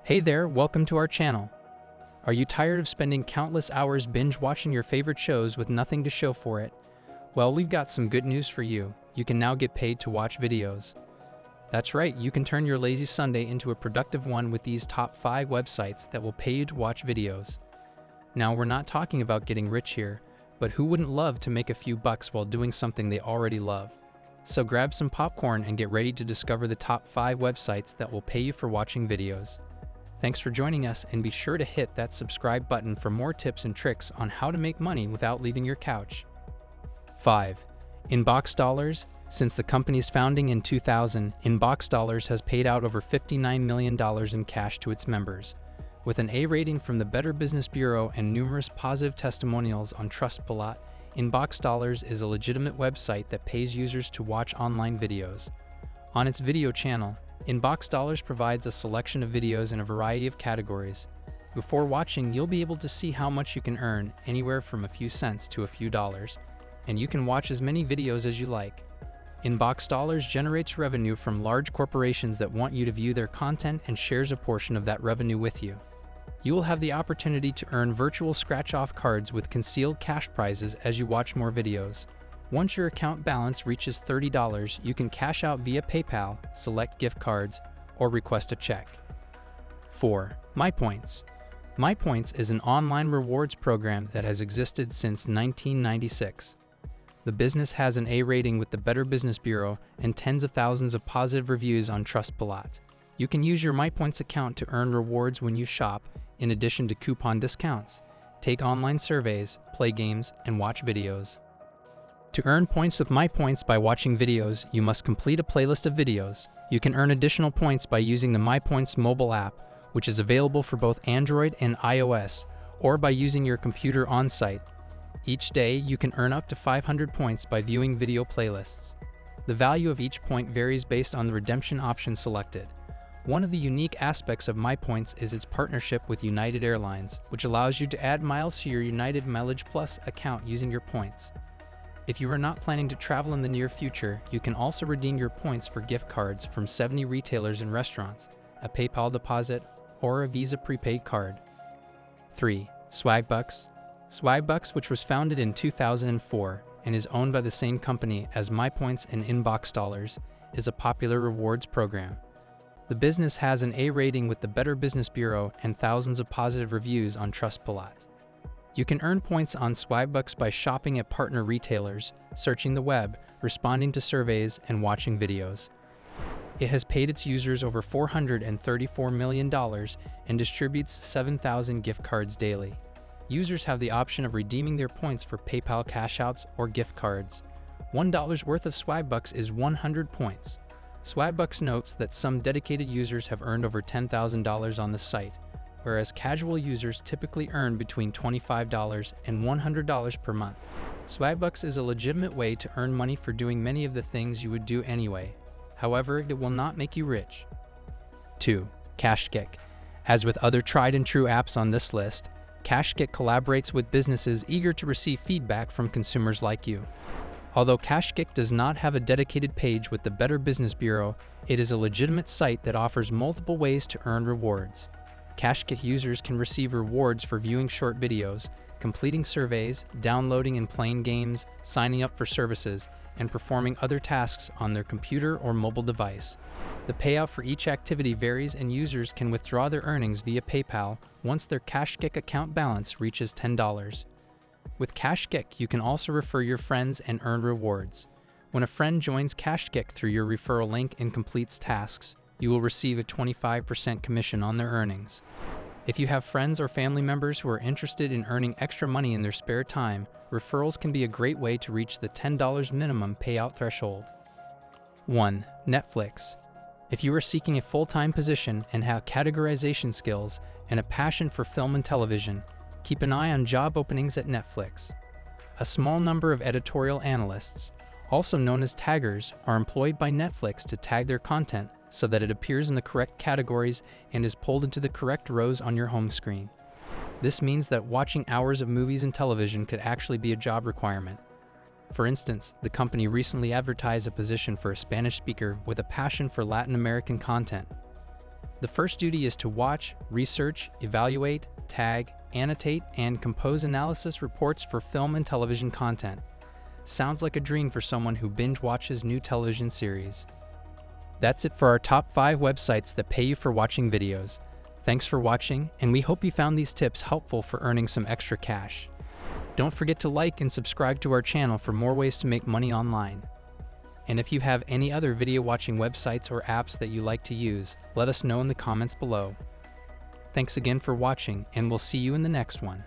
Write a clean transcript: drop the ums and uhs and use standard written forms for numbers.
Hey there, welcome to our channel. Are you tired of spending countless hours binge watching your favorite shows with nothing to show for it? Well, we've got some good news for you. You can now get paid to watch videos. That's right, you can turn your lazy Sunday into a productive one with these top 5 websites that will pay you to watch videos. Now, we're not talking about getting rich here, but who wouldn't love to make a few bucks while doing something they already love? So grab some popcorn and get ready to discover the top 5 websites that will pay you for watching videos. Thanks for joining us, and be sure to hit that subscribe button for more tips and tricks on how to make money without leaving your couch. 5. Inbox Dollars. Since the company's founding in 2000, Inbox Dollars has paid out over $59 million in cash to its members. With an A rating from the Better Business Bureau and numerous positive testimonials on Trustpilot, Inbox Dollars is a legitimate website that pays users to watch online videos. On its video channel, Inbox Dollars provides a selection of videos in a variety of categories. Before watching, you'll be able to see how much you can earn, anywhere from a few cents to a few dollars, and you can watch as many videos as you like. Inbox Dollars generates revenue from large corporations that want you to view their content and shares a portion of that revenue with you. You will have the opportunity to earn virtual scratch-off cards with concealed cash prizes as you watch more videos. Once your account balance reaches $30, you can cash out via PayPal, select gift cards, or request a check. 4. MyPoints. MyPoints is an online rewards program that has existed since 1996. The business has an A rating with the Better Business Bureau and tens of thousands of positive reviews on Trustpilot. You can use your MyPoints account to earn rewards when you shop, in addition to coupon discounts, take online surveys, play games, and watch videos. To earn points with MyPoints by watching videos, you must complete a playlist of videos. You can earn additional points by using the MyPoints mobile app, which is available for both Android and iOS, or by using your computer on-site. Each day, you can earn up to 500 points by viewing video playlists. The value of each point varies based on the redemption option selected. One of the unique aspects of MyPoints is its partnership with United Airlines, which allows you to add miles to your United Mileage Plus account using your points. If you are not planning to travel in the near future, you can also redeem your points for gift cards from 70 retailers and restaurants, a PayPal deposit, or a Visa prepaid card. 3. Swagbucks. Swagbucks, which was founded in 2004 and is owned by the same company as MyPoints and Inbox Dollars, is a popular rewards program. The business has an A rating with the Better Business Bureau and thousands of positive reviews on Trustpilot. You can earn points on Swagbucks by shopping at partner retailers, searching the web, responding to surveys, and watching videos. It has paid its users over $434 million and distributes 7,000 gift cards daily. Users have the option of redeeming their points for PayPal cash-outs or gift cards. $1 worth of Swagbucks is 100 points. Swagbucks notes that some dedicated users have earned over $10,000 on the site, whereas casual users typically earn between $25 and $100 per month. Swagbucks is a legitimate way to earn money for doing many of the things you would do anyway. However, it will not make you rich. 2. CashKick. As with other tried and true apps on this list, CashKick collaborates with businesses eager to receive feedback from consumers like you. Although CashKick does not have a dedicated page with the Better Business Bureau, it is a legitimate site that offers multiple ways to earn rewards. CashKick users can receive rewards for viewing short videos, completing surveys, downloading and playing games, signing up for services, and performing other tasks on their computer or mobile device. The payout for each activity varies, and users can withdraw their earnings via PayPal once their CashKick account balance reaches $10. With CashKick, you can also refer your friends and earn rewards. When a friend joins CashKick through your referral link and completes tasks, you will receive a 25% commission on their earnings. If you have friends or family members who are interested in earning extra money in their spare time, referrals can be a great way to reach the $10 minimum payout threshold. 1. Netflix. If you are seeking a full-time position and have categorization skills and a passion for film and television, keep an eye on job openings at Netflix. A small number of editorial analysts, also known as taggers, are employed by Netflix to tag their content so that it appears in the correct categories and is pulled into the correct rows on your home screen. This means that watching hours of movies and television could actually be a job requirement. For instance, the company recently advertised a position for a Spanish speaker with a passion for Latin American content. The first duty is to watch, research, evaluate, tag, annotate, and compose analysis reports for film and television content. Sounds like a dream for someone who binge watches new television series. That's it for our top 5 websites that pay you for watching videos. Thanks for watching, and we hope you found these tips helpful for earning some extra cash. Don't forget to like and subscribe to our channel for more ways to make money online. And if you have any other video watching websites or apps that you like to use, let us know in the comments below. Thanks again for watching, and we'll see you in the next one.